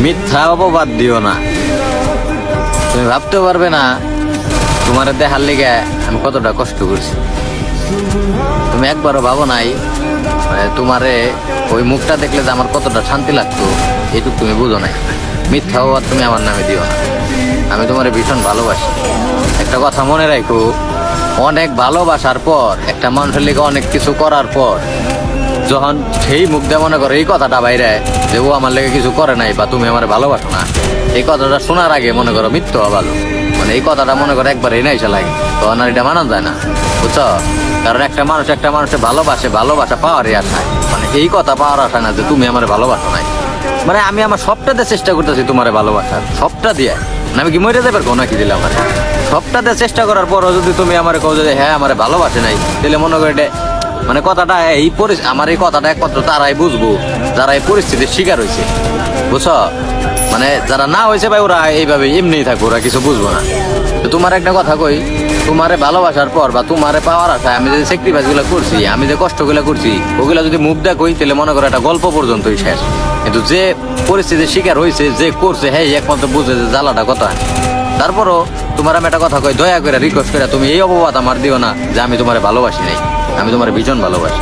মিথ্যা অপবাদ দিও না। তুমি ভাবতে পারবে না তোমার দেখার লেগে আমি কতটা কষ্ট করছি। তুমি একবারও ভাবো নাই তোমারে ওই মুখটা দেখলে যে আমার কতটা শান্তি লাগতো, এইটুকু তুমি বুঝো নাই। মিথ্যা অপবাদ তুমি আমার নামে দিও না। আমি তোমারে ভীষণ ভালোবাসি। একটা কথা মনে রাখো, অনেক ভালোবাসার পর একটা মানুষের লেগে অনেক কিছু করার পর যখন সেই মুখ দিয়ে মনে করো এই কথাটা বাইরে যে ও আমার লেগে কিছু করে নাই বা তুমি আমার ভালোবাসো না, এই কথাটা শোনার আগে মনে করো মৃত্যু ভালো, মানে এই কথাটা মনে করো একবার এনে এসে লাগে, তখন আর এটা মানা যায় না, বুঝছো? কারণ একটা মানুষের ভালোবাসা পাওয়ারই আশায়, মানে এই কথা পাওয়ার আশায় না যে তুমি আমার ভালোবাসো নাই। মানে আমি আমার সবটাতে চেষ্টা করতেছি তোমার ভালোবাসার, সবটা দিয়ে। আমি কি মরে যাবে নাকি দিলে আমার সবটাতে চেষ্টা করার পরও যদি তুমি আমার কও যে হ্যাঁ আমার ভালোবাসে নাই, তাহলে মনে করে মানে কথাটা আমার এই কথাটা একমাত্র তারাই বুঝবো যারা এই পরিস্থিতির শিকার হয়েছে, বুঝছো? মানে যারা না হয়েছে ভাই ওরা এইভাবে এমনিই থাকবো, ওরা কিছু বুঝবো না। তো তোমার একটা কথা কই, তোমারে ভালোবাসার পর বা তোমারে পাওয়ার আশায় আমি যে স্যাক্রিফাইস গুলো করছি, আমি যে কষ্টগুলো করছি, ওগুলা যদি মুখ দেখই তাহলে মনে করো একটা গল্প পর্যন্তই শেষ। কিন্তু যে পরিস্থিতির শিকার হয়েছে, যে করছে, হ্যাঁ একমাত্র বুঝে যে জ্বালাটা কথা। তারপরও তোমার আমি একটা কথা কই, দয়া করে রিকোয়েস্ট করে তুমি এই অপবাদ আমার দিও না যে আমি তোমারে ভালোবাসি নাই। আমি তোমার ভীষণ ভালোবাসি।